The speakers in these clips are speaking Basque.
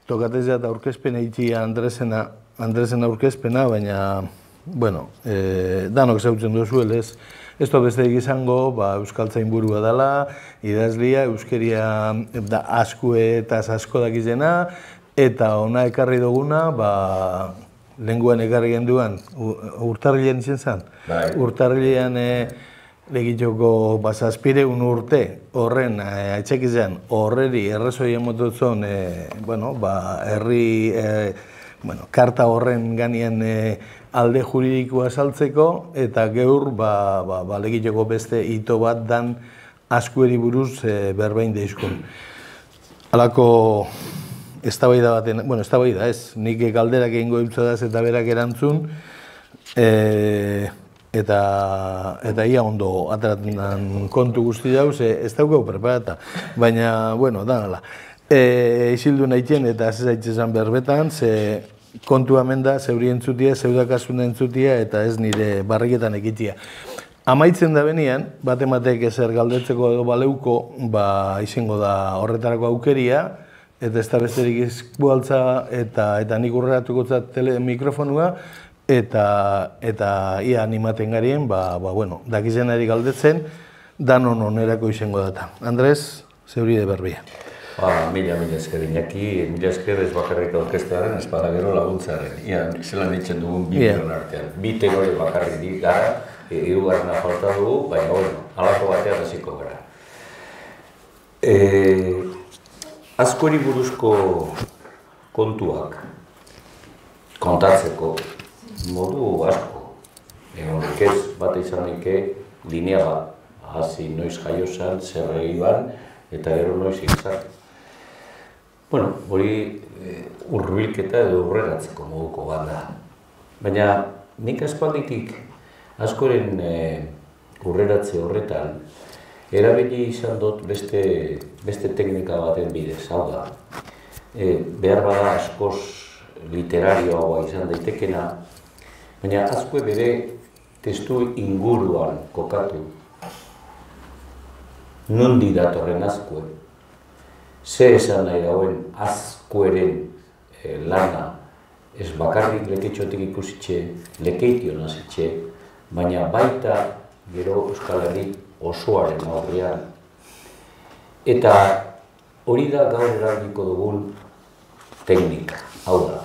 tokatez eta aurkezpena itia Andresen aurkezpena, baina, bueno, danok zautzen duzuel, ez? Ez da besterik izango, euskaltzain burua dela, idazlia, euskeria asko dakizena, eta ona ekarri duguna, lenguan ekarri genduan, urtarrilean izan zen? Urtarrilean legitxoko zazpireun urte horren atxekizan horreri errezoi emototzen herri karta horren ganean alde juridikoa saltzeko eta geur legitxoko beste hito bat dan askueri buruz berbein deizkun. Halako eztabaida baten, eztabaida ez, nik galderak egingo dutxadaz eta berak erantzun, eta ia ondo ateratzen kontu guzti dauz, ez daukau preparata, baina, da nala. Isildu nahitien eta ez zaitzezan berbetan, ze kontu hemen da, zeuri entzutia, zeudakasun entzutia, eta ez nire barriketan ekitia. Amaitzen da benian, batematek ezer galdetzeko edo baleuko, izango da horretarako aukeria, eta ez da besterik izkualtza eta nik urreratuko mikrofonua, eta ia animaten garien, dakizenari galdetzen, danon onerako izango data. Andres, zeuri de berbia. Mila esker Iñaki, mila esker ez bakarrik orkestearen, ez bada gero laguntzaren. Ian, zelan ditzen dugun bi bion artean. Bi tenore bakarrik dik gara, hirugarrena falta dugu, baina halako batean hasiko gara. Askori buruzko kontuak kontatzeko modu asko. Egonik ez, bat izan daike linea bat, hasi noiz jaio zen, zer egiban, eta gero noiz izan. Hori hurbilketa edo urreratzeko moduko bat da. Baina nik aspalditik askoren urreratze horretan erabili izan dut beste teknika baten bidez, hau da. Behar bada askoz literarioa izan daitekena, baina asko bere testu inguruan kokatu. Nundi datorren askoe. Ze esan nahi dauen azkueren lana ez bakarrik leketxotik ikusitxe, lekeition hasitxe, baina baita gero Euskal Herri osoaren aurrean. Eta hori da gaur erabiliko dugun teknika, hau da.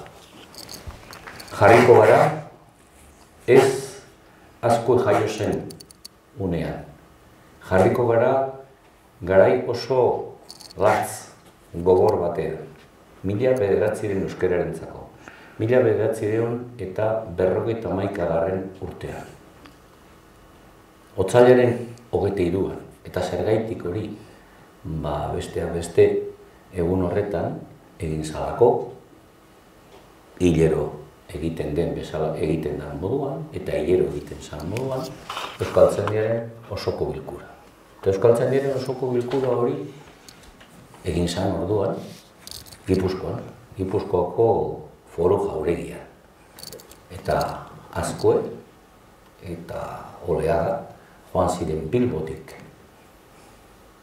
Jarriko gara ez azkue jaio zen unean. Jarriko gara garai oso latz, gogor batean, 1909 euskerarentzako, 1909 eta 1951 urtean. Otsailaren 23an, eta zergaitik hori, besteak beste egun horretan egin zalako, hilero egiten den bezala egiten den moduan, eta hilero egiten zan moduan, Euskaltzaindiaren osoko bilkura. Eta Euskaltzaindiaren osoko bilkura hori egin zan orduan, Gipuzkoako foro jauregian. Eta Azkue eta Oleaga joan ziren Bilbotik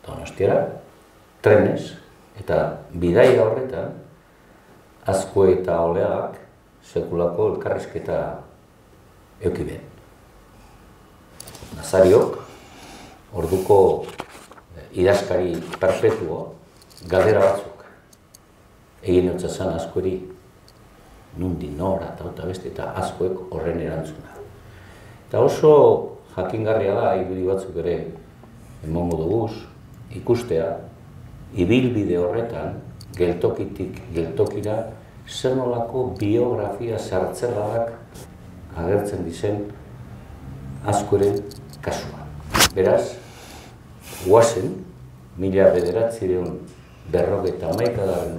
Donostiara, trenez, eta bidaia horretan Azkue eta Oleagak sekulako elkarrizketa eukiben. Nazariok, orduko idazkari perpetuo, galdera batzuk egin otzazan Azkueri nundi nora eta beste eta Azkuek horren erantzuna. Eta oso jakingarria da, ibili batzuk ere emongo duguz, ikustea, ibilbide horretan, geltokitik geltokira, zer nolako biografia zertzelak agertzen dizen Azkueren kasua. Beraz, guazen, 1951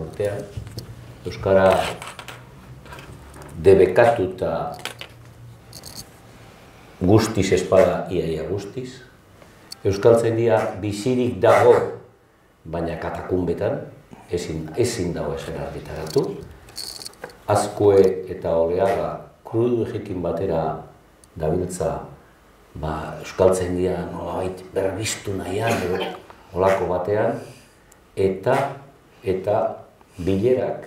urtean, euskara debekatuta guztiz espada iaia guztiz, Euskaltzaindia bizirik dago, baina katakunbetan, ezin dago esan argitaratu. Azkue eta Oleaga krudu egikin batera dabiltza Euskaltzaindia nolabait berbiztu nahian, olako batean, eta bilerak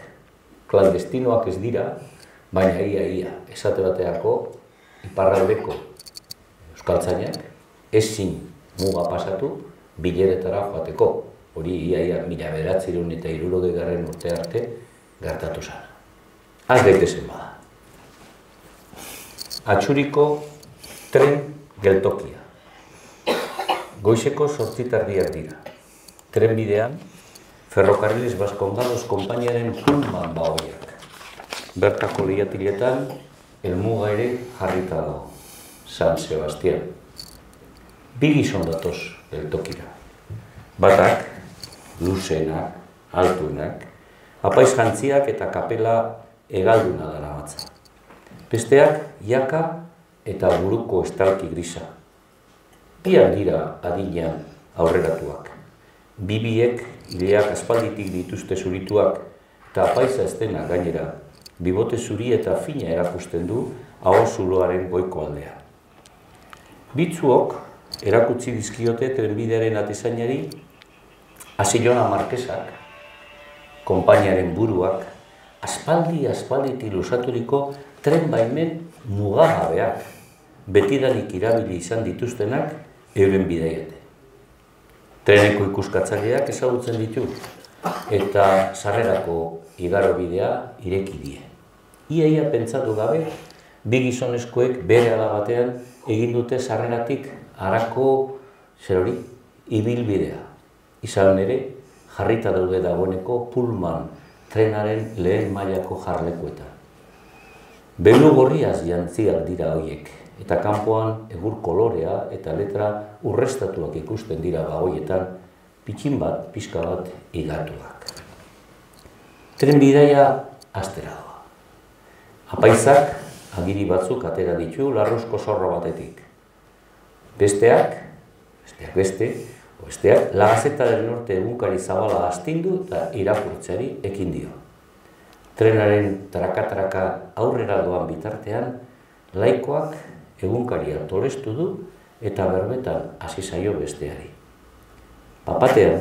klandestinoak ez dira, baina ia, esate bateako iparraldeko euskaltzainak ezin muga pasatu bileretara joateko. Hori ia 1960 urte arte gertatu zen. Az daitezen bada. Atxuriko tren geltokia. Goizeko 8:30 dira. Trenbidean, Ferrocarriles Vascongados konpainiaren pullman bagoiak. Bertako lehiatiletan, helmuga ere jarrita dago, San Sebastián. Bi gizon datoz geltokira. Batak, luzeenak, altuenak, apaiz jantziak eta kapela hegalduna daramatza. Besteak, jaka eta buruko estalki grisa. Biak dira adinean aurreratuak. Bibiek ileak aspalditik dituzte zurituak eta apaiza ez dena gainera, bibote zuri eta fina erakusten du aho zuloaren goiko aldea. Bitzuok erakutsi dizkiote trenbidearen atezainari Asilona Markesak, konpainiaren buruak, aspalditik luzaturiko tren baimen mugagabeak, betidanik irabili izan dituztenak euren bidaiate. Treneko ikuskatzaileak ezagutzen ditu eta sarrerako igarobidea ireki die. Ia pentsatu gabe, bi gizonezkoek bere batean egin dute sarreratik harako ibilbidea. Izan ere, jarrita daude dagoeneko Pullman trenaren lehen mailako jarlekuetan. Belu gorriaz jantziak dira horiek, eta kanpoan egur kolorea eta letra urrestatuak ikusten dira bagoietan, pitxin bat, pixka bat igatuak. Tren bidaia astera doa. Apaizak agiri batzuk atera ditu larruzko zorro batetik. Besteak La Gaceta del Norte egunkari zabala astindu eta irakurtzeari ekin dio. Trenaren traka-traka aurrera doan bitartean, laikoak egunkaria tolestu du eta berbetan hasi zaio besteari. Papatean,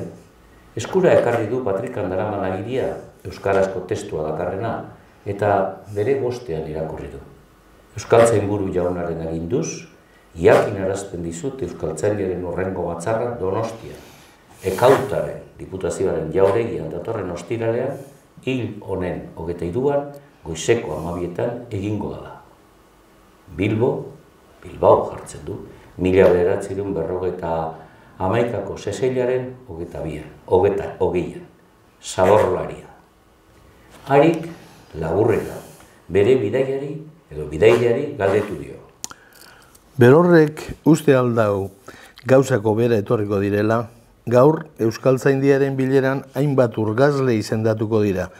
eskura ekarri du patrikan daraman agiria euskarazko testua dakarrena eta bere bostean irakurri du. Euskaltzainburu jaunaren aginduz, jakinarazten dizut euskaltzainaren horrengo batzarra Donostia. Ekautaren diputazioaren jauregian datorren ostiralean, hil honen 23an, goizeko 12etan egingo da. Bilbao jartzen du, 1951ko seseilaren 22an, Zadorlaria. Harik laburrena, bere bidaiari galdetu dio. Berorrek uste aldau gauzako bera etorriko direla, gaur Euskaltzaindiaren bileran hainbat urgazle izendatuko dira.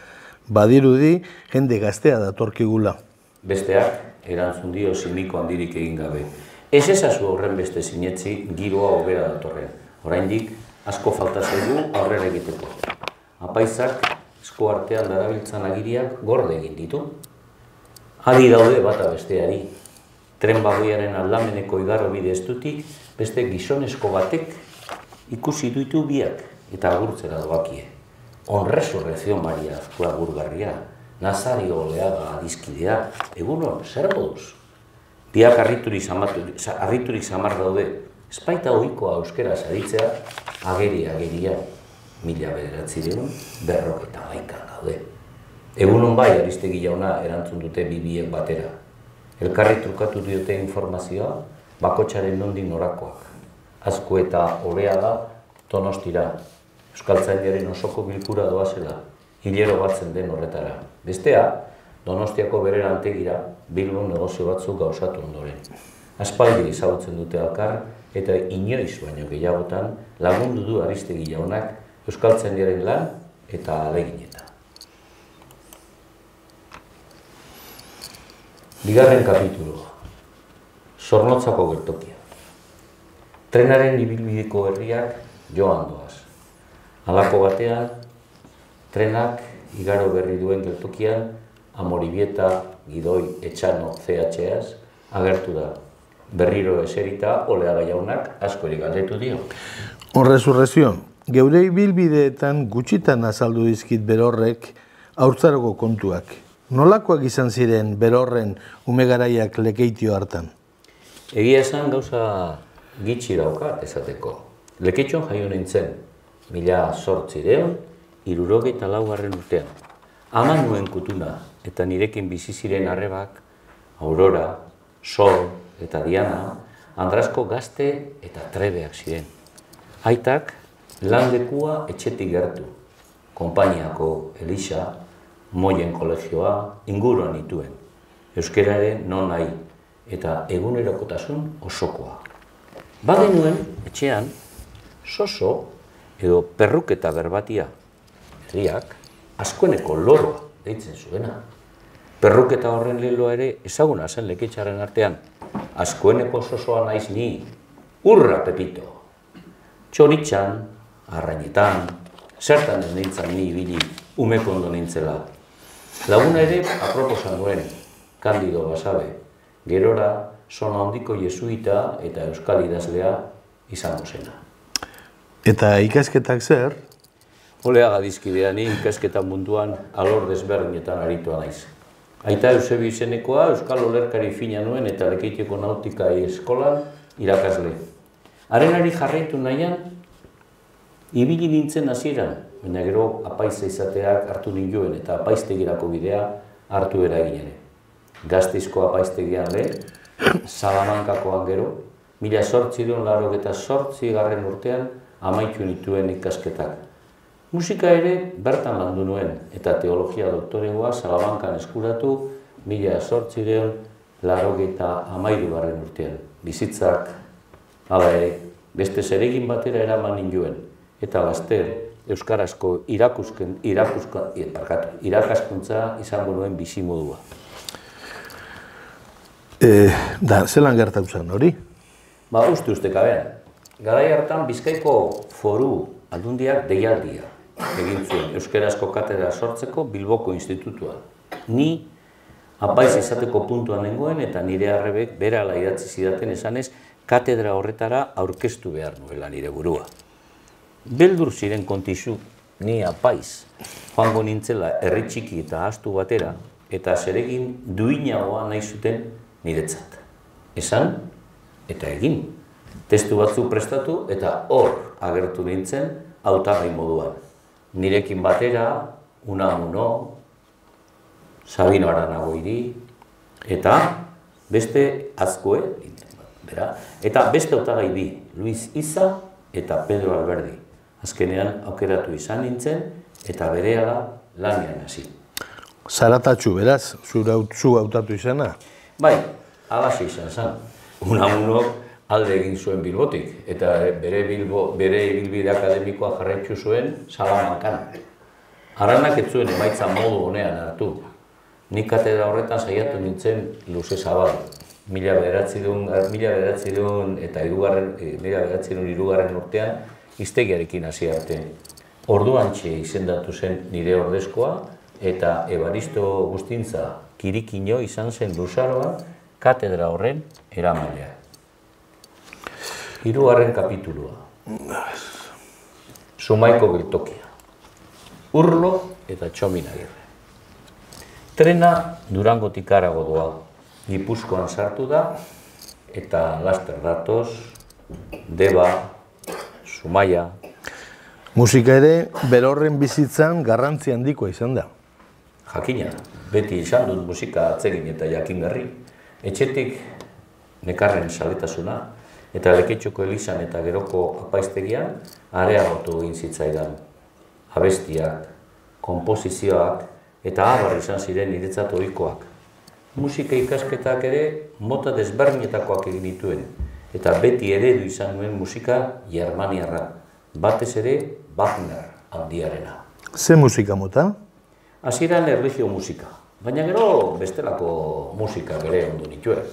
Badirudi, jende gaztea datorkigula. Besteak, erantzun dio simiko handirik egin gabe. Ez ezazu horren beste sinetzi giroa hobera datorren. Oraindik asko falta zaigu aurrera egiteko. Apaizak esku artean darabiltzan agiriak gorde egin ditu. Adi daude bata besteari. Tren bagoiaren aldameneko igarobide estutik beste gizonezko batek ikusi ditu biak eta agurtzera doakie. Onresurrezio Maria Azkua Gurgarria, Nazario Oleaga adizkidea, egunon, zer moduz? Biak harriturik samar daude, espaita ohikoa euskeraz aditzea, ageria, 1941 daude. Egunon bai, Aristegi jauna erantzun dute bibiek batera. Elkarri trukatu diote informazioa, bakotxaren nondik norakoak. Azku eta Oleaga Donostira, Euskaltzaindiaren osoko bilkura doazela, hilero batzen den horretara. Bestea, Donostiako bere lantegira, Bilbon negozio batzuk gauzatu ondoren. Aspaldi ezagutzen dute elkar eta inoiz baino gehiagotan lagundu du Aristegi jaunak Euskaltzaindiaren lan eta ahaleginetan. Bigarren kapitulu, Zornotzako geltokia. Trenaren ibilbideko herriak joan doaz. Halako batean, trenak igaro berri duen geltokian Amoribieta Gidoi Etxano CHaz agertu da. Berriro eserita Oleaga jaunak askori galdetu dio. Resurrezio, geure ibilbideetan gutxitan azaldu dizkit Berorrek haurtzaroko kontuak. Nolakoak izan ziren berorren ume garaiak Lekeitio hartan? Egia esan gauza gitxi daukat esateko. Lekeitxon jaio nintzen, 1864 urtean. Ama nuen kutuna eta nirekin bizi ziren arrebak, Aurora, Sol eta Diana, Andrasko gazte eta trebeak ziren. Aitak landekua etxetik gertu, konpainiako Elisa, Moien kolegioa inguruan nituen, euskeraren non nahi eta egunerokotasun osokoa. Bagenuen etxean soso edo perruketa berbatia, herriak Azkueneko loroa deitzen zuena. Perruketa horren leloa ere ezaguna zen Lekeitxaren artean. Azkueneko sosoa naiz ni, urra Pepito. Txoritxan, arrainetan, zertan ez nintzen ni ibili umekondo nintzela. Laguna ere aproposan nuen, Kandido Basabe, gerora zona handiko jesuita eta euskal idazlea izango zena. Eta ikasketak zer? Oleaga dizkidea ni ikasketa munduan alor desberdinetan aritua naiz. Aita Eusebio izenekoa euskal olerkari fina nuen eta Lekeitioko nautikai eskolan irakasle. Harenari jarraitu nahian, ibili nintzen hasieran, baina gero apaiza izateak hartu ninduen eta apaiztegirako bidea hartu eragin ere. Gasteizko apaiztegian lehen, Salamankakoan gero, 1888 urtean amaitu nituen ikasketak. Musika ere bertan landu nuen eta teologia doktoregoa Salamankan eskuratu 1883 urtean. Bizitzak, hala ere, beste zeregin batera eraman ninduen eta laster euskarazko irakaskuntza izango nuen bizimodua. Zelan gertatu zen hori? Uste kabean. Garai hartan Bizkaiko Foru Aldundiak deialdia egin zuen euskarazko katedra sortzeko Bilboko institutua. Ni apaiz izateko puntuan nengoen eta nire arrebek berala idatzi zidaten esanez katedra horretara aurkeztu behar nuela nire burua. Beldur ziren kontizu ni apaiz joango nintzela herri txiki eta ahaztu batera eta zeregin duinagoa nahi zuten niretzat. Esan eta egin. Testu batzu prestatu eta hor agertu nintzen hautagai moduan. Nirekin batera, Unamuno, Sabino Aranagoiri, eta beste Azkue, eta beste hautagai bi, Luis Iza eta Pedro Alberdi. Azkenean aukeratu izan nintzen eta berehala lanean hasi. Zaratatxu, beraz, zu hautatu izana? Bai, halaxe izan zen. Unamunok alde egin zuen Bilbotik, eta bere ibilbide akademikoa jarraitu zuen Salamankan. Aranak ez zuen emaitza modu honean hartu. Nik katedra horretan saiatu nintzen luze zabal. 1903 eta 1903 urtean hiztegiarekin hasi arte. Orduantxe izendatu zen nire ordezkoa eta Ebaristo Gustintza Kirikino izan zen luzaroa katedra horren eramailea. 3. kapitulua. Zumaiko geltokia. Urlo eta Txomin Agirre. Trena Durangotik harago doa. Gipuzkoan sartu da eta laster datoz, Deba, Zumaia. Musika ere berorren bizitzan garrantzi handikoa izan da. Jakina, beti izan dut musika atsegin eta jakingarri. Etxetik nekarren saletasuna eta Lekeitxoko Elizan eta geroko apaiztegian areagotu egin zitzaidan. Abestiak, konposizioak eta abar izan ziren niretzat ohikoak. Musika ikasketak ere mota desberdinetakoak egin dituen eta beti eredu izan nuen musika germaniarra, batez ere Wagner handiarena. Ze musika mota? Hasieran erlijio musika, baina gero bestelako musika ere ondo nituen.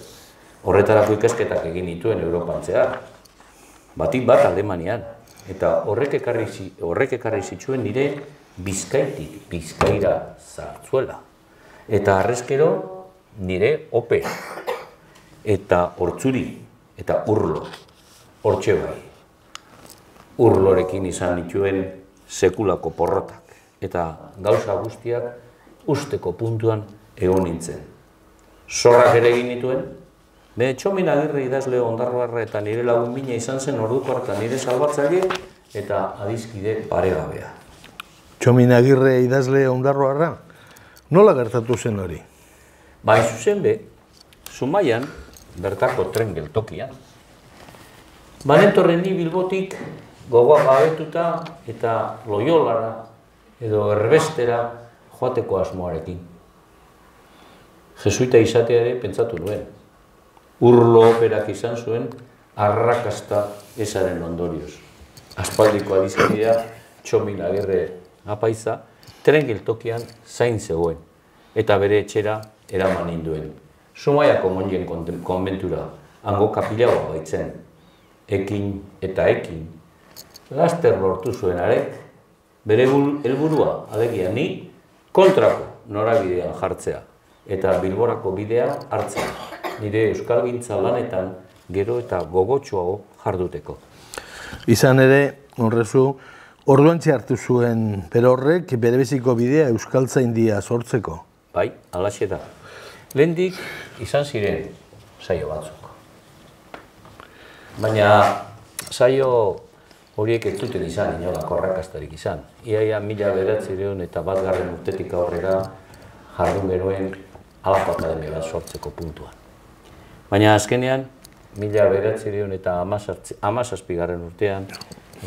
Horretarako ikasketak egin nituen Europan zehar. Batik bat Alemanian, eta horrek ekarri zituen nire Bizkaitik Bizkaira zartzuela. Eta harrezkero nire ope, eta hortzuri, eta urlo, hortxe bai. Urlorekin izan nituen sekulako porrotak, eta gauza guztiak usteko puntuan egon nintzen. Zorrak ere egin nituen, Txomin Agirre idazle Ondarroarra eta nire lagun bina izan zen orduko hartan nire salbatzaile eta adiskide paregabea. Txomin Agirre idazle Ondarroarra? Nola gertatu zen hori? Bai zuzen be, Zumaian, bertako tren geltokian. Banentorren ni Bilbotik gogoa gabetuta eta Loiolara edo Erbestera joateko asmoarekin. Jesuita izatea ere pentsatu nuen. Urlo operak izan zuen arrakasta ezaren ondorioz. Aspaldiko adiskidea Txomin Agirre apaiza tren geltokian zain zegoen eta bere etxera eraman ninduen. Zumaiako monjen konbentura, hango kapilagoa baitzen. Ekin eta ekin, laster lortu zuen arek, bere helburua alegia ni kontrako norabidean jartzea eta Bilborako bidea hartzea, nire euskalgintza lanetan gero eta gogotsuago jarduteko. Izan ere, horrezu, orduantxe hartu zuen, pero horrek berebiziko bidea euskaltzaindia sortzeko. Bai, alaxe da. Lehendik izan ziren saio batzuk. Baina saio horiek ez duten izan, inolako arrakastarik izan. Iaia 1901 urtetik aurrera jardun genuen halako akademia bat sortzeko puntuan. Baina azkenean, 1917 urtean,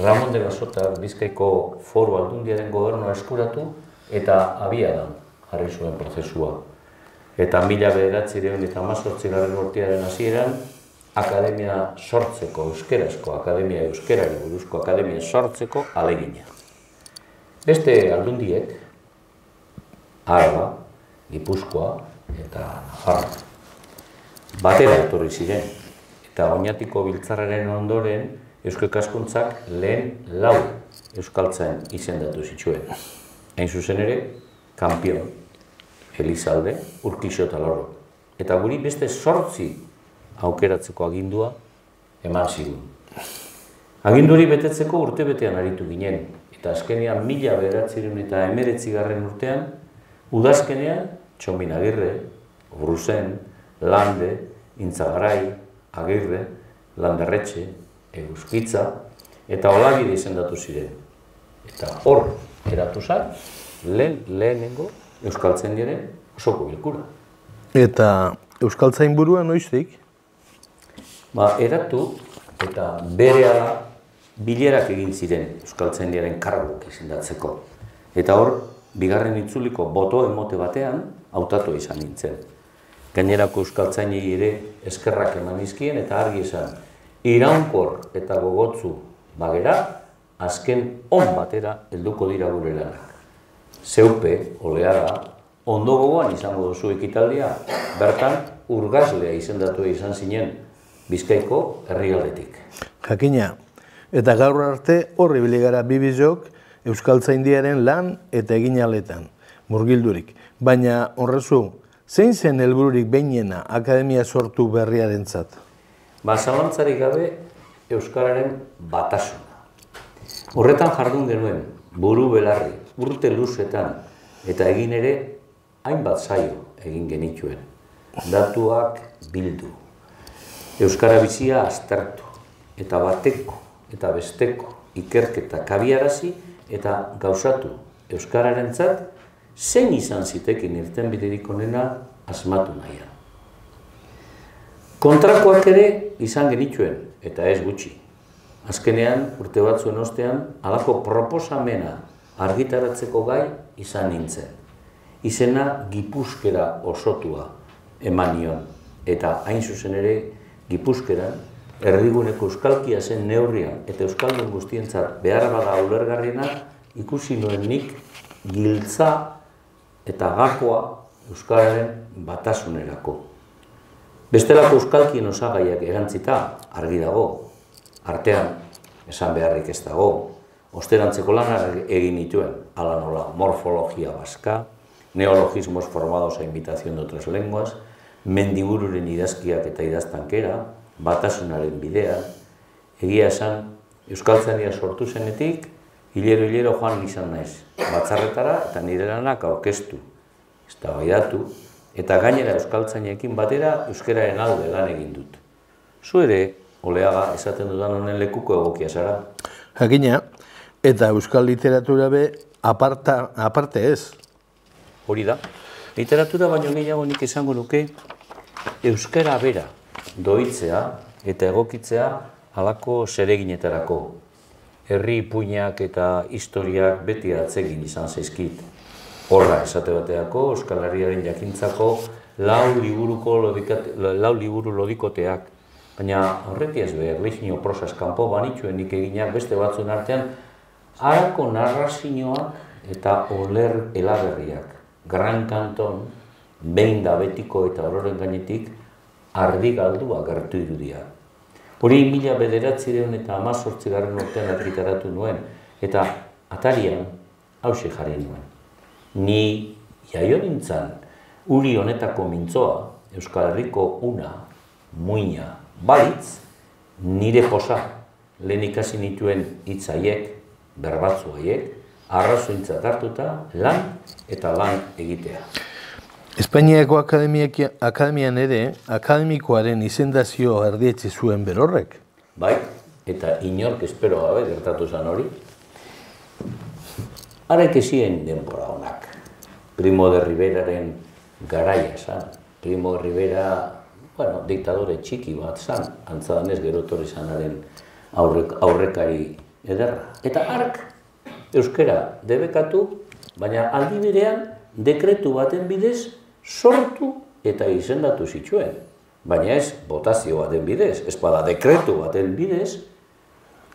Ramon de la Sota Bizkaiko Foru Aldundiaren gobernua eskuratu eta abiadan jarri zuen prozesua. Eta 1918 urtearen hasieran, akademia sortzeko, euskerazko akademia, euskerari buruzko akademia sortzeko alegina. Beste aldundiek, Araba, Gipuzkoa eta Nafarroa batera etorri ziren, eta Oñatiko biltzarraren ondoren Eusko Ikaskuntzak lehen 4 euskaltzain izendatu zituen. Hain zuzen ere, Kanpion, Elizalde, Urkixo eta Loro. Eta guri beste 8 aukeratzeko agindua eman zigun. Aginduri betetzeko urtebetean aritu ginen, eta azkenean 1919 urtean, udazkenean Txomin Agirre, Brusen, Lande, Intzagarai, Agirre, Landerretxe, Euskitza, eta Olabide izendatu ziren. Eta hor eratu zen, lehenengo euskaltzaindiaren osoko bilkura. Eta euskaltzain burua noiztik? Eratu eta berehala bilerak egin ziren euskaltzaindiaren karguk izendatzeko. Eta hor, bigarren itzuliko boto emote batean hautatu izan nintzen. Gainerako euskaltzainei ere eskerrak eman nizkien eta argi esan, iraunkor eta gogotzu bagera, azken on batera helduko dira gure lanak. Zeupe, oleara, ondo gogoan izango duzu ekitaldia, bertan urgazlea izendatu izan zinen Bizkaiko herrialdetik. Jakina, eta gaur arte horri biligara bibizok euskaltzaindiaren lan eta eginaletan, murgildurik. Baina horrezu, zein zen helbururik behinena akademia sortu berriarentzat? Zalantzarik gabe euskararen batasuna. Horretan jardun genuen, buru belarri, urte luzetan, eta egin ere hainbat saio egin genituen. Datuak bildu. Euskara bizia aztertu, eta bateko, eta besteko, ikerketa kabiarazi, eta gauzatu euskararentzat zein izan zitekin irtenbiderik onena asmatu nahian. Kontrakoak ere izan genituen, eta ez gutxi. Azkenean, urte batzuen ostean, halako proposamena argitaratzeko gai izan nintzen. Izena Gipuzkera osotua eman nion, eta hain zuzen ere Gipuzkeran, erdiguneko euskalkia zen neurrian eta euskaldun guztientzat behar bada ulergarriena ikusi nuen nik giltza eta gakoa euskararen batasunerako. Bestelako euskalkien osagaiak erantzita argi dago, artean esan beharrik ez dago, osterantzeko lanak egin nituen, hala nola morfologia baska, neologismos formados a invitación de otras lenguas, mendibururen idazkiak eta idaztankera, batasunaren bidea, egia esan, euskaltzania sortu zenetik, hilero joan izan naiz, batzarretara eta nire lanak aurkeztu. eztabaidatu, eta gainera euskaltzainekin batera euskararen alde lan egin dut. Zu ere, Oleaga, esaten dudan honen lekuko egokia zara. Jakina, eta euskal literatura be aparte ez. Hori da, literatura baino gehiago nik esango nuke euskara bera doitzea eta egokitzea halako zereginetarako. Herri ipuinak eta historiak beti atsegin izan zaizkit. Horra, esate bateako, Euskal Herriaren jakintzako 4 liburu lodikoteak, baina horretiaz be, erlijio prosaz kanpo banitxuen nik eginak beste batzuen artean, harako narrazioak eta oler elaberriak. Gran Kanton, behin da betiko eta ororen gainetik, ardi galdua gertu irudia. Hori 1918 urtean argitaratu nuen, eta atarian hauxe jarri nuen. Ni jaio nintzan, uri honetako mintzoa, Euskal Herriko una, muina, balitz, nire posa, lehen ikasi nituen hitzaiek, berbatzu haiek, arrazointzat hartuta, lan eta lan egitea. Espainiako akademian ere, akademikoaren izendazio erdietzi zuen berorrek. Bai, eta inork espero gabe gertatu zen hori. Harek ezien denbora honak. Primo de Riveraren garaia zan. Primo de Rivera, diktadore txiki bat zan, antzadanez gero etorri zanaren aurrekari ederra. Eta hark euskara debekatu, baina aldi berean dekretu baten bidez sortu eta izendatu zituen. Baina ez botazio baten bidez, ez bada dekretu baten bidez,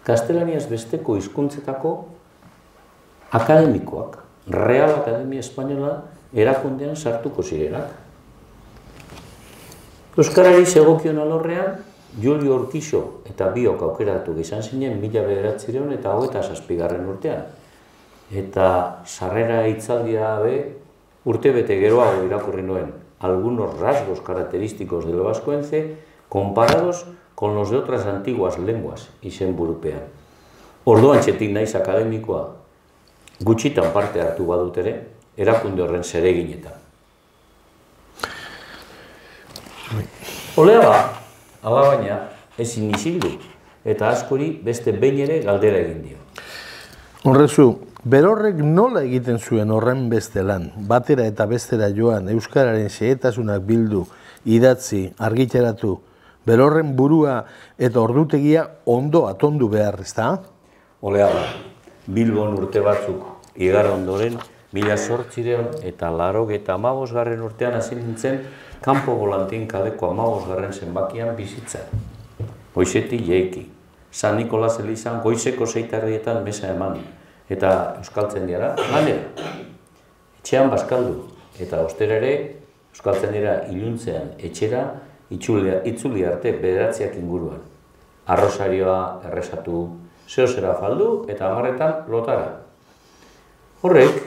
gaztelaniaz besteko hizkuntzetako akademikoak, Real Akademia Espainola erakundean sartuko zirenak. Euskarari segokion alorrean, Julio Urquijo eta biok aukeratu izan zinen 1927 urtean. Eta sarrera hitzaldia urtebete geroago irakurri nuen. Algunos rasgos característicos de lo vascuence comparados con los de otras antiguas lenguas izenburupean. Orduan txetik naiz akademikoa, gutxitan parte hartu badut ere, erakunde horren zereginetan. Oleaga, alabaina, ezin isildu, eta askori beste behin ere galdera egin dio. Horrezu, berorrek nola egiten zuen horren beste lan, batera eta bestera joan, euskararen xehetasunak bildu, idatzi, argitaratu, berorren burua eta ordutegia ondo atondu behar, ezta? Oleaga, Bilbon urte batzuk igaro ondoren, 1800 eta 85 urtean hasi nintzen kanpo volantin kaleko 15 zenbakian bizitzen. Goizetik jeiki, San Nikolas elizan goizeko 6 mesa eman, eta euskaltzen dira lanera. Etxean bazkaldu, eta ostera ere euskaltzen dira iluntzean etxera itzuli arte 9 inguruan. Arrosarioa errezatu, zehozera faldu eta 10 lotara. Horrek,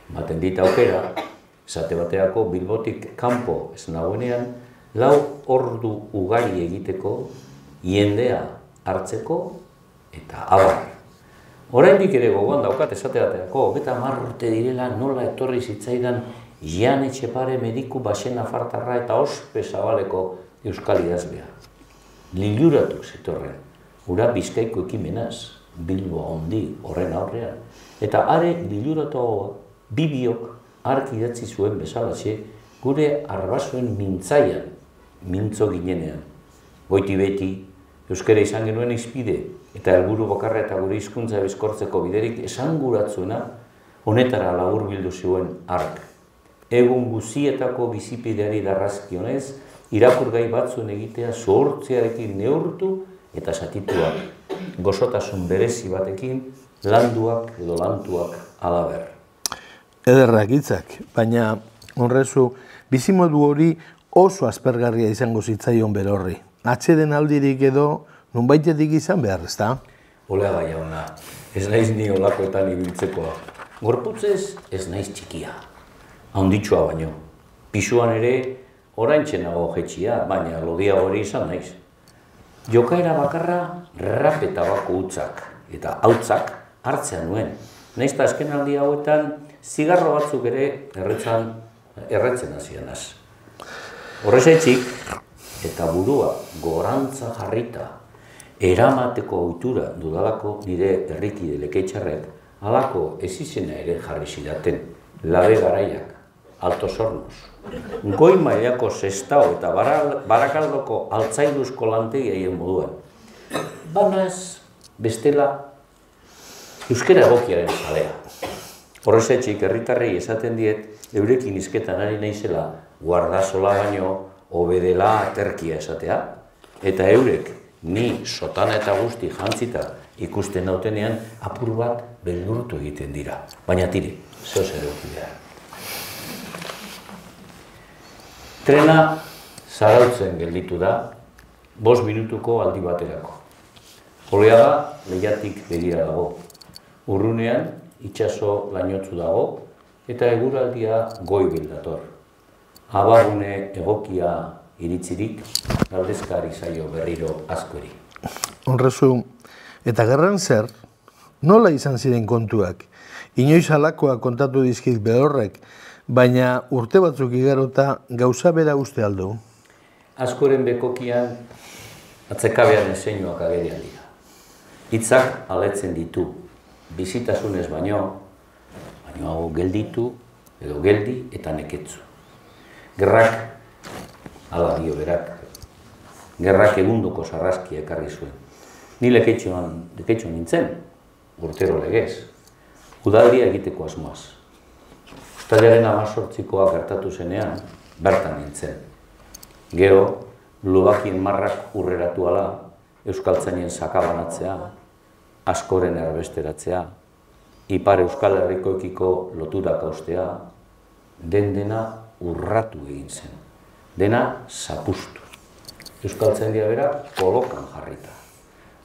baten dit aukera, esate bateako Bilbotik kanpo ez nagoenean, 4 ordu ugari egiteko, jendea hartzeko eta abar. Oraindik ere gogoan daukat esate bateako, 30 urte direla nola etorri zitzaidan Jan Etxepare mediku Baxen Nafartarra eta ospe zabaleko euskal idazlea. Liluratu zitorren, ura Bizkaiko ekimenaz, Bilbo handi horren aurrean. Eta are liluratu bibiok hark idatzi zuen bezalaxe gure arbasoen mintzaian, mintzo ginenean. Goiti beti, euskara izan genuen izpide eta helburu bakarra eta gure hizkuntza bizkortzeko biderik esanguratzuena honetara labur bildu zuen hark. Egun guzietako bizipideari darrazkionez, irakurgai batzuen egitea zuhortzearekin neurtu eta satituak, gozotasun berezi batekin, landuak edo lantuak alaber. Ederrak hitzak, baina horrezu, bizimodu hori oso aspergarria izango zitzaion berorri. Atxeden aldirik edo nunbaitetik izan behar, ezta? Oleaga jauna, ez naiz ni olakoetan ibiltzekoa. Gorputzez ez naiz txikia. Handitsua baino. Pisuan ere oraintxe nago jetxia, baina lodia hori izan naiz. Jokaera bakarra rap eta bako utzak eta hautzak hartzean nuen. nahiz eta azken aldi hauetan zigarro batzuk ere erretzen hasianaz. Horrexetik, eta burua gorantza jarrita, eramateko ohitura dudalako nire herrikide Lekeitxarrek, halako ezizena ere jarri zidaten, Labe Garaiak, Altos Hornos, goi mailako Sestao eta Barakaldoko altzairuzko lantegiaien moduan. Banaz, bestela, euskara egokiaren zalea. Horrexetik, herritarrei esaten diet, eurekin hizketan ari naizela, guardasola baino, obedela aterkia esatea, eta eurek, ni sotana eta guzti jantzita ikusten nautenean, apur bat beldurtu egiten dira. Baina tire, zehoz eroki behar. Trena zarautzen gelditu da, 5 minutuko aldi baterako. Oleaga Leiatik begira dago. Urrunean itsaso lainotzu dago eta eguraldia goibel dator. Abagune egokia iritzirik, galdezkari zaio berriro askori. Horrezu, eta gerran zer, nola izan ziren kontuak? Inoiz halakoa kontatu dizkit Behorrek, baina urte batzuk igarota gauza bera uste aldu. Askoren bekokian atzekabean eseinuak agerian dira. Hitzak aletzen ditu, bizitasunez baino hau gelditu edo geldi eta neketzu. Gerrak, ala dio berak, gerrak egundoko sarraskia ekarri zuen. Ni Lekeitxon nintzen, urtero legez, udaldia egiteko asmoaz. Uztailaren 18koa gertatu zenean, bertan nintzen. Gero, lubakien marrak urreratu ala, euskaltzainen sakabanatzea, askoren erbesteratzea, Ipar Euskal Herrikoekiko loturak haustea, dena urratu egin zen. Dena zapustu. Euskaltzaindia bera kolokan jarrita.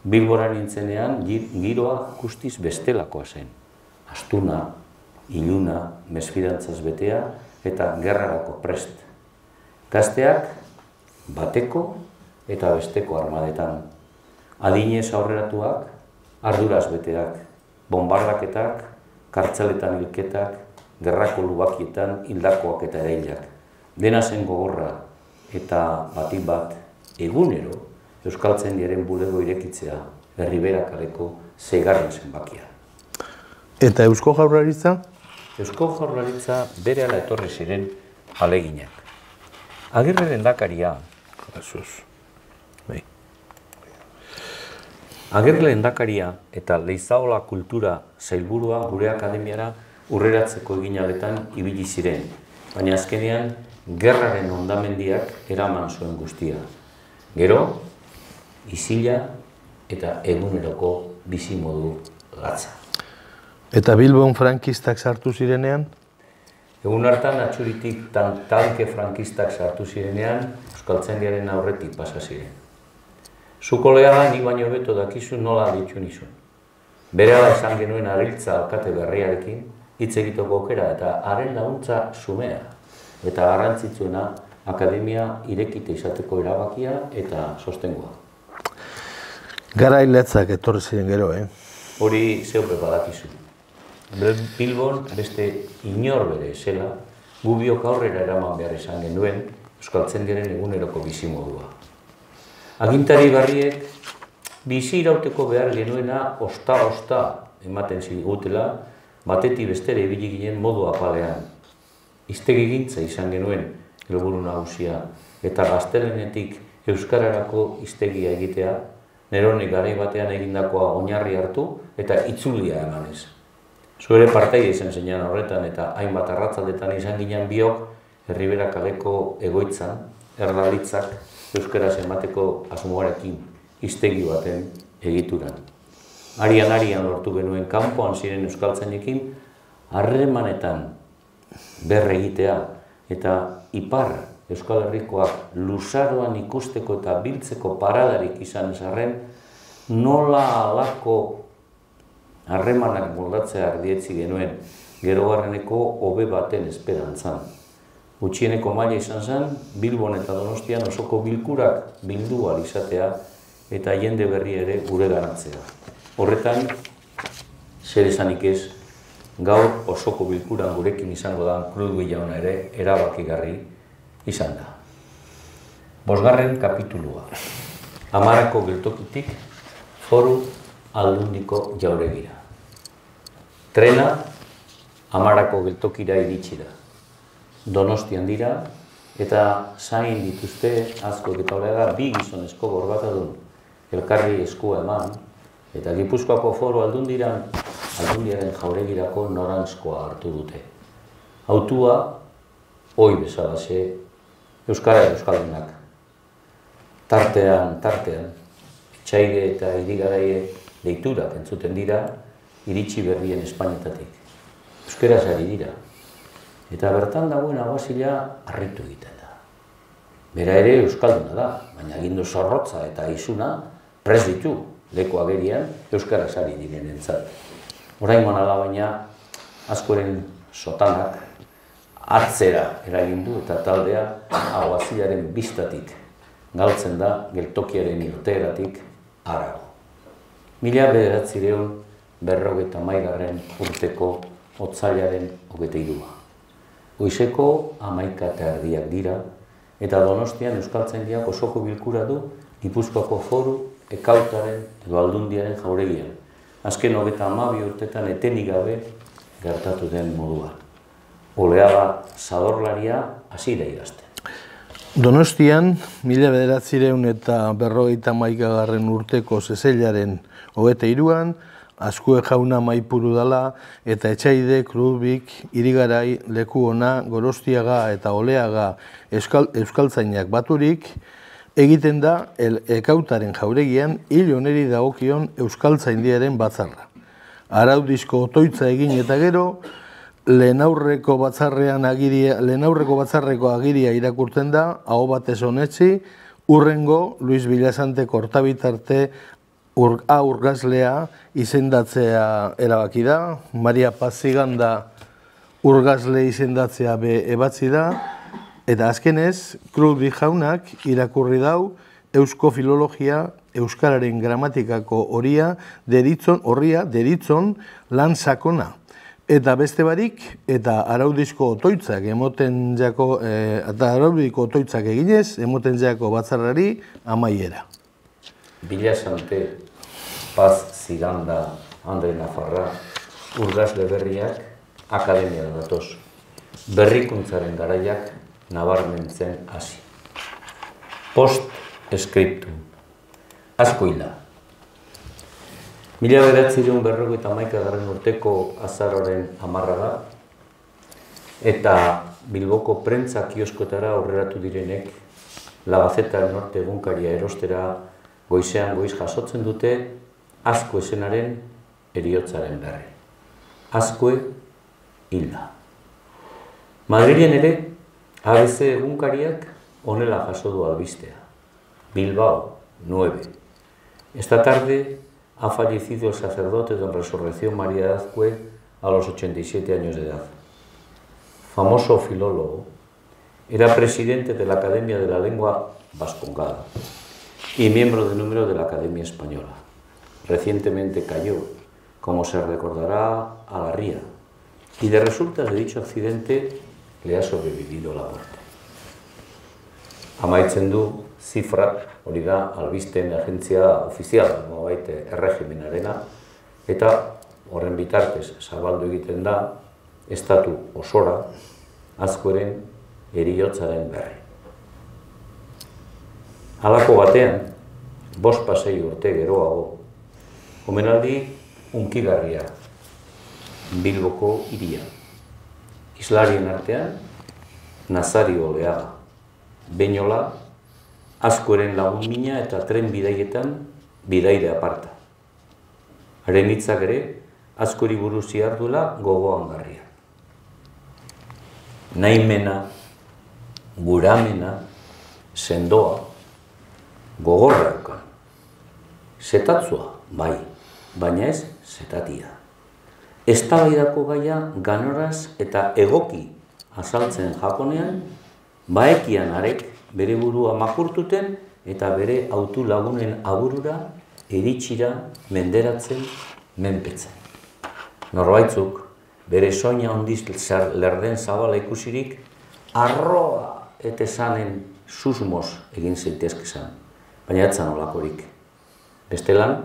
Bilbora nintzenean giroa guztiz bestelakoa zen. Astuna, iluna, mesfidantzaz betea eta gerrarako prest. Gazteak bateko eta besteko armadetan. Adinez aurreratuak, arduraz beteak, bombardaketak, kartzaletan hilketak, gerrako lubakietan hildakoak eta erailak. Dena zen gogorra eta batik bat egunero Euskaltzaindiaren bulego irekitzea Herribera kaleko 6. zenbakia. Eta Eusko Jaurlaritza? Eusko Jaurlaritza berehala etorri ziren aleginak. Agirre lehendakaria, Agirre lehendakaria eta Leizaola kultura sailburua gure akademiara urreratzeko eginaletan ibili ziren, baina azkenean gerraren hondamendiak eraman zuen guztia. Gero, isila eta eguneroko bizimodu latza. Eta Bilbon frankistak sartu zirenean? Egun hartan atxuritik tanke frankistak sartu zirenean, Euskaltzaindiaren aurretik pasa ziren. Zuko lehala ni baino beto dakizu nola ditxu nizun. Berehala esan genuen Ariltza alkate berriarekin, hitz egiteko aukera eta haren laguntza xumea. Eta garrantzitsuena akademia irekite izateko erabakia eta sostengoa. Garai letzak etorri ziren gero, Hori zeupe badakizu. Bilbon beste inor bere zela, gubiok aurrera eraman behar izan genuen Euskaltzaindiaren eguneroko bizimodua. Agintari berriek bizi irauteko behar genuena osta-osta ematen zigutela, batetik bestera ibili ginen modu apalean. Hiztegigintza izan genuen helburu nagusia eta gaztelenetik euskararako hiztegia egitea, Neronek garai batean egindakoa oinarri hartu eta itzulia emanez. Zuere partaide izan zeinan horretan eta hainbat arratzaldetan izan ginen biok Herribera kaleko egoitzan, erdalitzak euskaraz emateko asmoarekin hiztegi baten egituran. Arian lortu genuen kanpoan ziren euskaltzainekin harremanetan berre egitea eta ipar Euskal Herrikoak luzaroan ikusteko eta biltzeko paradarik izan ezarren, nola halako harremanak moldatzea ardietzi genuen gerogarreneko hobe baten esperantzan. Gutxieneko maila izan zen, Bilbon eta Donostian osoko bilkurak bildu ahal izatea eta jende berri ere gure ganatzea. Horretan, zer esanik ez, gaur osoko bilkuran gurekin izango da Krudbi jauna ere erabakigarri izan da. 5. kapitulua. Amarako geltokitik Foru Aldundiko jauregira. Trena Amarako geltokira iritsi da. Donostian dira eta zain dituzte asko eta olega 2 gizonezko gorbatadun elkarri eskua eman eta Gipuzkoako Foru Aldundiaren jauregirako noranzkoa hartu dute. Autua, oi bezalaxe, euskara euskaldunak. Tartean, etxaide eta irigaraie deiturak entzuten dira, iritsi berrien Espainetatik. Euskaraz ari dira. Eta bertan dagoen aguazila harritu egiten da. Bera ere euskalduna da, baina agindu zorrotza eta izuna prest ditu leku agerian euskaraz ari direnentzat. Oraingoan ala baina askoren sotanak atzera eragindu eta taldea aguazilaren bistatik galtzen da geltokiaren irteeratik harago. 1953 urteko otsailaren 23. Goizeko 11:30 dira eta Donostian euskaltzaindiak osoko bilkura du Gipuzkoako Foru Ekautaren edo Aldundiaren jauregian. Azken 32 urtetan etenik gabe gertatu den moduan. Oleaga zadorlaria hasi da idazten. Donostian, 1951 urteko zezelaren 23an, Azkue jauna maipuru dala eta etxaide Krudbik, Irigarai, Lekuona, Gorostiaga eta Oleaga euskaltzainak baturik, egiten da Ekautaren jauregian hil oneri dagokion euskaltzaindiaren batzarra. Araudizko otoitza egin eta gero, lehenaurreko batzarreko agiria irakurtzen da, aho batez onetzi, urrengo Luis Villasante kortabitarte urgazlea izendatzea erabaki da, Maria Paz Ziganda urgazle izendatzea ebatzi da, eta azkenez, Krudbi jaunak irakurri dau eusko filologia, euskararen gramatikako horria deritzon lan sakona. Eta beste barik, eta araudizko otoitzak eginez, emoten jako batzarrari amaiera. Villasante, Paz Ziganda, Andre Nafarra, urgazle berriak akademia datoz. Berrikuntzaren garaiak nabarmentzen hasi. Post-eskriptum. Asko hila. 1951 urteko azaroren 10 da, eta Bilboko prentza kioskotara aurreratu direnek La Gaceta del Norte egunkaria erostera goizean goiz jasotzen dute Azkue esenaren heriotzaren berri. Azkue hilda. Madrilen ere, ABC egunkariak honela jaso du albistea. Bilbao, 9. Esta tarde ha fallecido el sacerdote don Resurrección María de Azcue a los 87 años de edad. Famoso filólogo, era presidente de la Academia de la Lengua Vascongada y miembro de número de la Academia Española. Recientemente cayó, como se recordará, a la ría, y de resultas de dicho accidente le ha sobrevivido la muerte. Amaitzen du zifra, hori da albisten agentzia ofiziala, baite erregimenarena, eta horren bitartez zabaldu egiten da estatu osora Azkueren heriotzaren berri. Halako batean, 5 urte geroago, omenaldi hunkigarria Bilboko hiria. Islarien artean, Nazario Oleaga, Beñola, Azkueren lagun mina eta tren bidaietan bidaide aparta. Haren hitzak ere, Azkuri buruz ziarduela gogoan garria. Naimena, guramena, sendoa, gogorraukan. Zetatzua, bai, baina ez zetatia. Eztabaidako gaia ganoraz eta egoki azaltzen jakonean, baekian arek bere burua makurtuten eta bere autu lagunen aburura iritsira menderatzen menpetzen. Norbaitzuk bere soina ondiz lerden zabala ikusirik, arroa eta zanen susmoz egin zeitezke zan, baina etzan olakorik. Bestelan,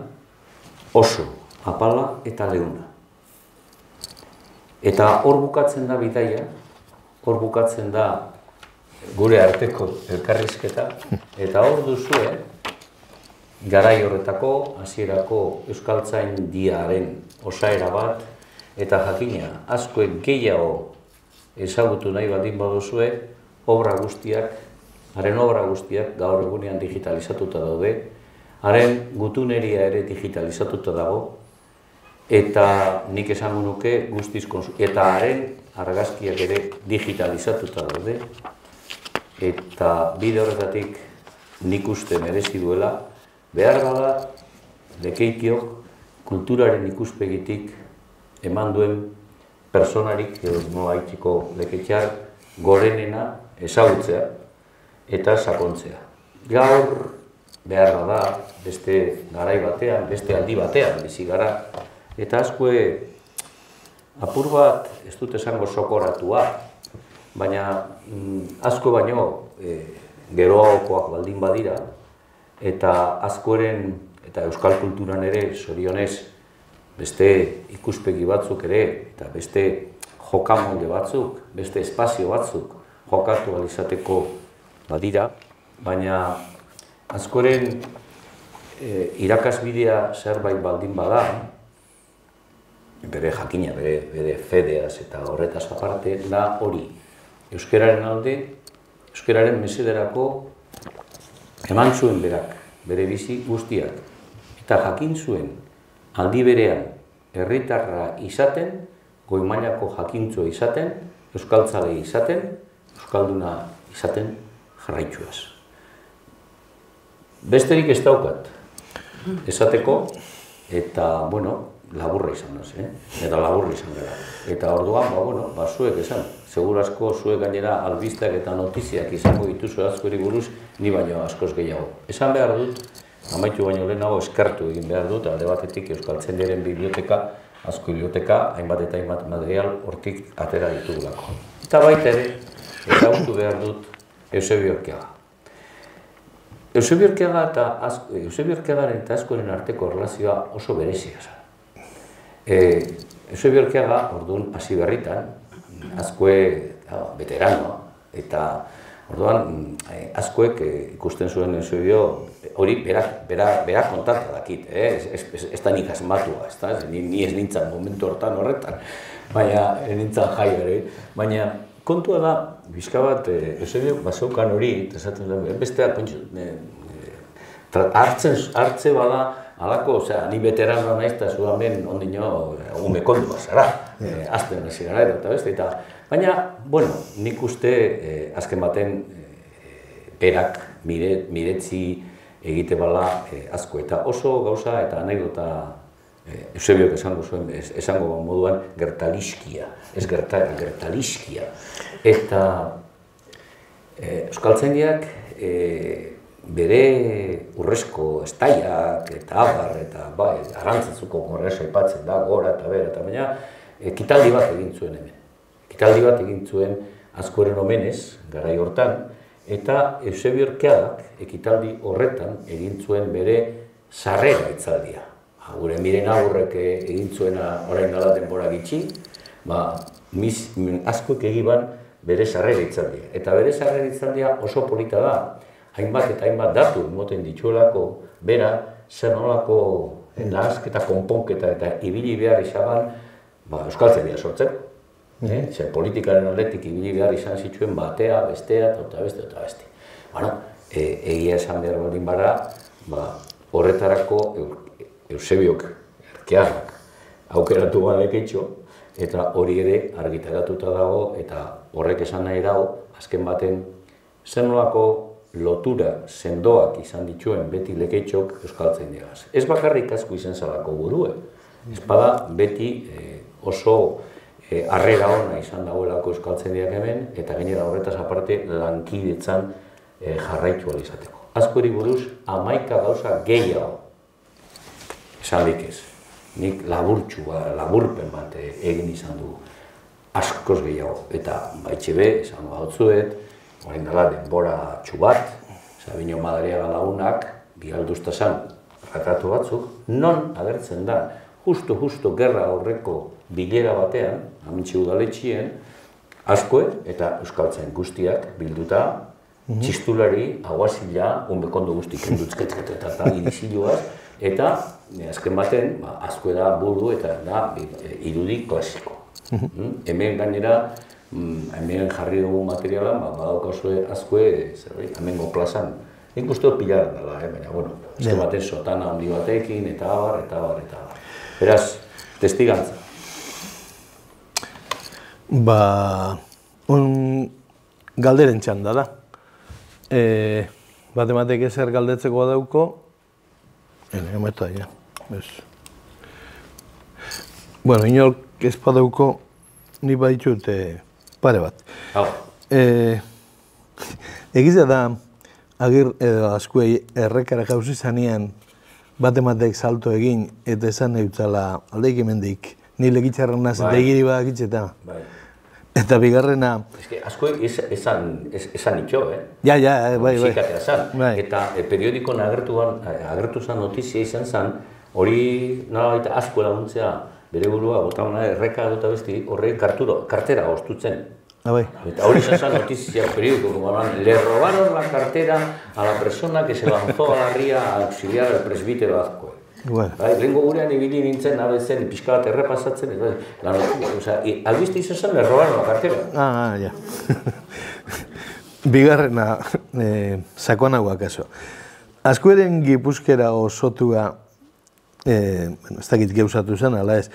oso apala eta leuna. Eta hor bukatzen da bidaia, hor bukatzen da gure arteko elkarrizketa, eta hor duzue, garai horretako, hasierako euskaltzaindiaren osaera bat, eta jakina, askoek gehiago ezagutu nahi baldin baduzue, haren obra guztiak gaur egunean digitalizatuta daude, haren gutuneria ere digitalizatuta dago, eta nik esango nuke guztiz eta haren argazkiak ere digitalizatuta daude, eta bide horretatik nik uste merezi duela, behar bada, Lekeikiok kulturaren ikuspegitik eman duen personarik, edo nola itxiko Lekeitiar, gorenena ezagutzea eta sakontzea. Gaur behar bada, beste garai batean, beste aldi batean bizi gara, eta askoe apur bat, ez dut esango sokoratua, baina asko baino geroagokoak baldin badira, eta askoren eta euskal kulturan ere zorionez beste ikuspegi batzuk ere, eta beste jokamolde batzuk, beste espazio batzuk jokatu alizateko badira, baina askoren irakasbidea zerbait baldin bada, bere jakina, bere fedeaz eta horretaz aparte, da hori. Euskararen alde, euskararen mesederako eman zuen berak, bere bizi guztiak, eta jakin zuen aldi berean herritarra izaten, goi-mailako jakintzua izaten, euskaltzale izaten, euskalduna izaten jarraitzuaz. Besterik ez daukat esateko, eta, bueno, laburra izan naz, eta laburra izan gara. Eta orduan, zuek esan, segur asko zuek gainera albistak eta notiziak izango dituzu askori buruz, ni baino askoz gehiago. Esan behar dut, amaitu baino lehenago eskertu egin behar dut, alde batetik Euskaltzaindiaren biblioteka, asko biblioteka, hainbat eta hainbat material hortik atera ditugulako. Eta baita ere, ezagutu behar dut Eusebio Urkiaga. Eusebio Urkiagaren eta askoren arteko relazioa oso berezia zen. Eusebio Urkiaga, orduan hasi berritan, askoe veteranoa, eta orduan askoek ikusten zuen Eusebio hori berak kontata dakit, ez da nik asmatua, ni ez nintzen momentu horretan, baina nintzen jai ere, baina kontua da, bizka bat, Eusebio bazeukan hori, bestea, hartze bada, alako, ni veteranoa naiz eta zu hemen ondino umekondua zara, azten hasi gara eta beste, baina, nik uste azken baten berak miretzi egite bala asko, eta oso gauza eta anekdota Eusebiok esango moduan gertaliskia, ez gertaliskia. Eta Euskaltzaindiak bere urrezko estaiak eta abar eta arantzazuko horreza aipatzen da, gora eta bera, eta baina ekitaldi bat egin zuen hemen. Ekitaldi bat egin zuen askoren omenez, garai hortan, eta Eusebio Urkiagak ekitaldi horretan egin zuen bere sarrera hitzaldia. Gure Miren Agurrek egin zuena orain dela denbora gitxi, askoek egiban bere sarrera hitzaldia. Eta bere sarrera hitzaldia oso polita da, hainbat eta hainbat datu moten dituelako, bera, zer nolako nahasketa, konponketa eta ibili behar izaban Euskaltzaindia sortzeko. Politikaren aldetik ibili behar izan zituen batea, bestea, eta beste. Egia esan behar baldin bara, horretarako Eusebiok Urkiagak aukeratu Lekeitio, eta hori ere argitaratuta dago, eta horrek esan nahi dago, azken baten, zer nolako lotura sendoak izan dituen beti Lekeitiok Euskaltzaindiagaz. Ez bakarrik asko izan zalako burue, ez bada beti oso harrera ona izan dagoelako Euskaltzaindiak hemen, eta gainera horretaz aparte lankidetzan jarraitu izateko. Askori buruz 11 gauza gehiago esandik ez. nik laburpen bat egin izan du askoz gehiago. Eta baitxebe, esango bautzuet, orain dela denbora txubat, Sabino Madariaga lagunak, bigalduztazan retratu batzuk, non agertzen da, justo gerra horreko bilera batean, Amentxe udaletxien, Azkue eta euskaltzain guztiak bilduta, txistulari, aguazila, unbekondo guztik endutzketzket eta iriziloaz, eta azken baten, Azkue da buru eta da irudi klasiko. Hemen gainera, hemen jarri dugu materiala, badaukazue Azkue, hemengo plazan, nik uste dut pilar dela, baina, bueno, azken baten sotana handi batekin, eta abar. Beraz, testigantza. Galderen txanda da. Batematek ezer galdetzeko badauko, emeta, ja. Bueno, inork ez badauko, ni baitxut pare bat. Egiza da, Agir edo Azkue errekara jauzi zanean, batematek salto egin, eta esan eutzala aldeik emendik, ni legitxarren nazen egiri badakitxeta. Eta bigarrena... Azkue esan itxo, Ja, bai. Zikatea zan. Eta periodikoan agertu zan notizia izan zan, hori nolabait Azkue laguntzea bere burua, botamana erreka dut abesti, horre kartera ostutzen. Eta hori izan zan notizia periodiko, le robaron la cartera a la persona que se lanzó a la ría a auxiliar al presbítero Azkue. Lehenko gurean ibili nintzen, abezen, pixka bat errepasatzen, albiste izan zen, le robaron la cartera. Ja. Bigarrena, sakonagoak aso. Azkueren gipuzkera osotua, ez dakit geusatu zen, ala ez,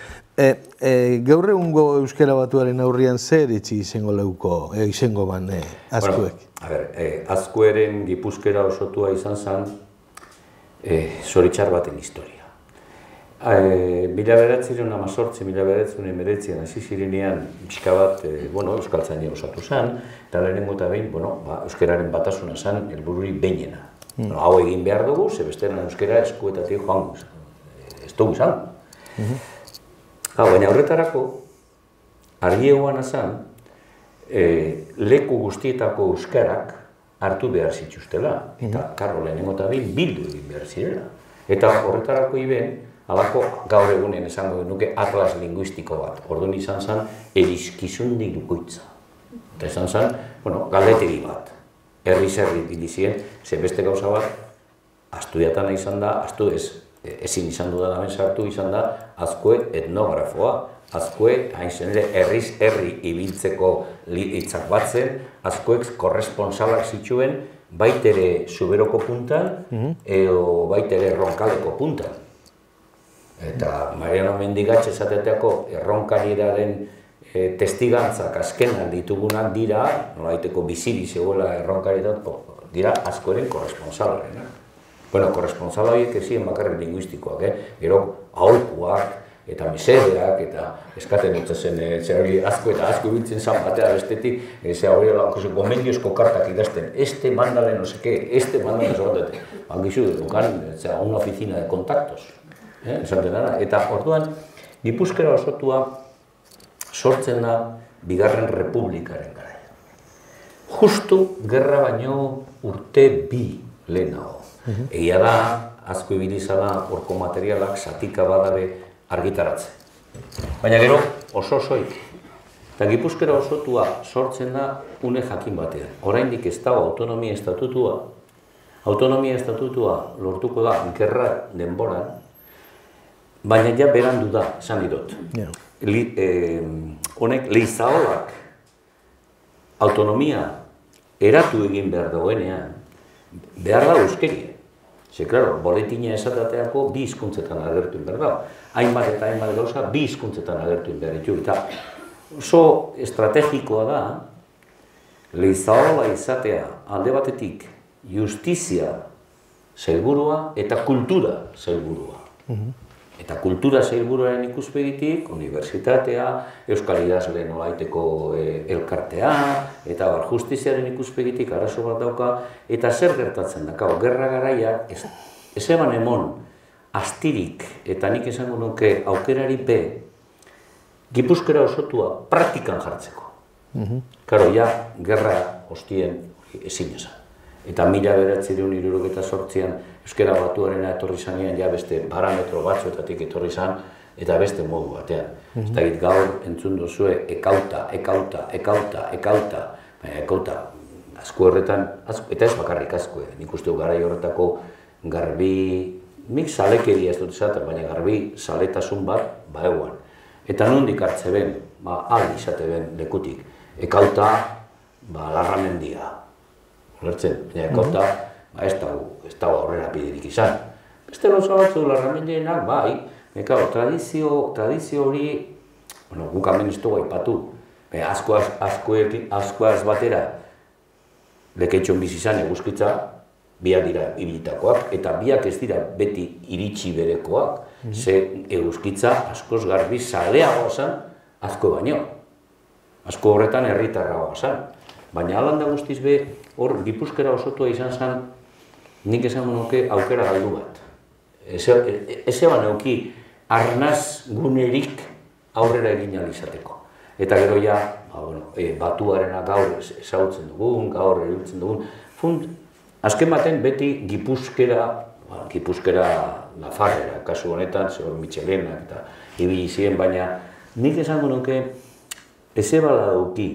gaur egungo euskera batuaren aurrian zer itxi izango ban Azkuek? Azkueren gipuzkera osotua izan zen, zoritxar baten historia. Mila beratziren amazortzi, mila beratziren emeretzian hasi zirenean pixka bat euskaltzainia osatu zen, eta lehenengo eta behin, euskararen batasuna zen helbururi behinena. Hau egin behar dugu, ze bestean euskara eskuetatik joango zen. Ez dugu zen. Baina horretarako, argi egoan zen, leku guztietako euskarak hartu behar zituztela, eta karro lehenengo eta behin bildu egin behar zirela. Eta horretarako iben, alako gaur egunen esango genuke atlas linguistiko bat. Orduan izan zen erizkizundi dukoitza. Eta izan zen, galdetegi bat. Herri bilizien, ze beste gauza bat, astudiatana izan da, ezin izan dudan sartu izan da, Azkue etnografoa. Azkue, hain zen ere, herri ibiltzeko hitzak batzen, Azkuek korresponsalak zituen, baitere Zuberoko puntan, edo baitere Ronkaleko puntan. Eta Mariano Mendigatx esateteako erronkarieraren testigantzak azkenan ditugunak dira, nolaiteko biziri zegoela erronkarietan, dira Azkueren korresponsalaren. Korresponsala horiek ezien bakarrik linguistikoak, gero aholkuak, eta mesedeak, eta eskaten dut zen, Azkue eta Azkue biltzen zan batea bestetik, gomendiozko kartak idazten, este mandale no seke, este mandale no seke, hangizu, dukan, una oficina de contactos, esaten dara. Eta orduan, Gipuzkera osotua sortzen da Bigarren Republikaren garaia. Justu gerra baino urte 2 lehenago. Egia da, Azkue bilizala horko materialak zatika badabe argitaratzen. Baina gero osoik. Eta Gipuzkera osotua sortzen da une jakin batean. Oraindik ez dago autonomia estatutua. Autonomia estatutua lortuko da gerra denboran, baina ja berandu da, esan didot. Honek Leizaolak autonomia eratu egin behar dagoenean, behar da euskeria. Ze, klaro, boletina esatateako 2 hizkuntzetan agertu behar da. Hainbat eta hainbat gauza 2 hizkuntzetan agertu behar ditu. Eta oso estrategikoa da, Leizaola izatea alde batetik justizia sailburua eta kultura sailburua. Eta kultura sailburuaren ikuspegitik, unibertsitatea, euskal idazle nolaiteko elkartea, eta justiziaren ikuspegitik arazo bat dauka, eta zer gertatzen da, gerra garaia, ez eman emon astirik, eta nik esango nuke aukerari be, Gipuzkoara osotua praktikan jartzeko. Karo, ja, gerra hostien ezin esan. Eta 1978an Euskara Batuarena etorri zanean, ja beste parametro batzuetatik etorri zan, eta beste modu batean. Ez dakit gaur entzun duzue ekauta, baina ekauta asko horretan, eta ez bakarrik asko, nik uste garai horretako garbi, nik zalekeria ez dut esaten, baina garbi zaletasun bat baeguan. Eta nondik hartze ben, aldi izate ben lekutik, ekauta Larramendia. Ulertzen, baina ekauta ez dago aurrera biderik izan. Beste gauza batzu Larramendienak, bai, tradizio hori, guk hemen ez dugu aipatu, askoaz batera lekeitxon bizi izan eguzkitza, biak dira ibilitakoak, eta biak ez dira beti iritsi berekoak, ze eguzkitza askoz garbi zaleagoa zen, asko baino. Asko horretan herritarragoa zen. Baina alanda guztiz be, hor Gipuzkoara osotua izan zen, nik esango nuke aukera galdu bat. Ez eban euki arnaz gunerik aurrera egin ahal izateko. Eta gero ja, Batuarena gaur ezagutzen dugun, gaur erabiltzen dugun, azken baten beti Gipuzkoara Nafarrera, kasu honetan, zehor Michelenak eta ibili ziren, baina nik esango nuke ez ebala dauki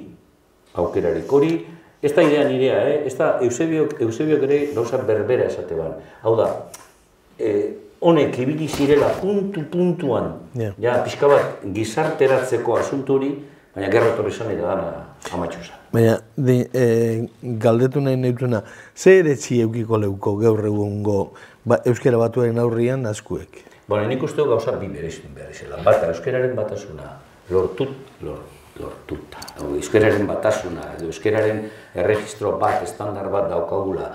aukerarik hori, ez da idea nirea, ez da Eusebiok ere gauza berbera esate ban. Hau da, honek ibili zirela puntuan, ja, pixka bat gizarteratzeko asuntu hori, baina gerra etorri zan eta dana amatxuza. Baina, galdetu nahi neutuna, ze eretzi eukiko leuko gaur egungo Euskara Batuaren aurrian askuek? Bueno, nik uste gauza bi berezin behar izela. Bata, euskararen batasuna lortuta. Euskararen batasuna, edo euskararen erregistro bat, estandar bat daukagula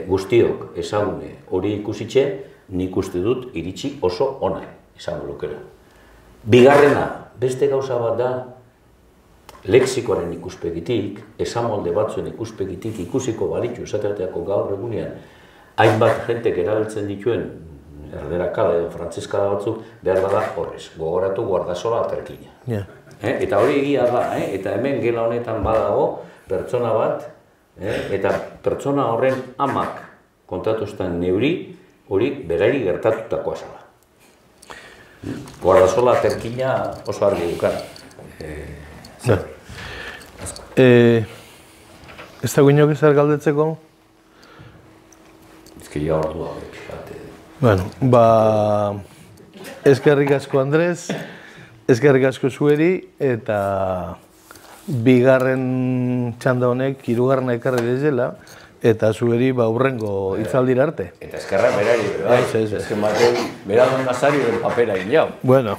guztiok ezagune hori ikusitxe, nik uste dut iritsi oso ona izango lukera. Bigarrena, beste gauza bat da, lexikoaren ikuspegitik, esamolde batzuen ikuspegitik ikusiko balitu esateateako gaur egunean, hainbat jentek erabiltzen dituen erderakala edo frantziskada batzuk behar bada horrez, gogoratu Guardasola aterkina. Eta hori egia da, eta hemen gela honetan badago pertsona bat, eta pertsona horren amak kontatuzten neuri hori berari gertatutakoa zala. Guardasola aterkina oso argi dukan. Ez da guinok ezer galdetzeko? Ja ordua pixate. Bueno, eskerrik asko Andres, eskerrik asko zueri, eta bigarren txanda honek, hirugarrena ekarri dezela, eta zueri hurrengo hitzaldira arte. Eta eskerra berari, bai? Ez. Ezken baten, bera duen nazari den papera hil jau. Bueno.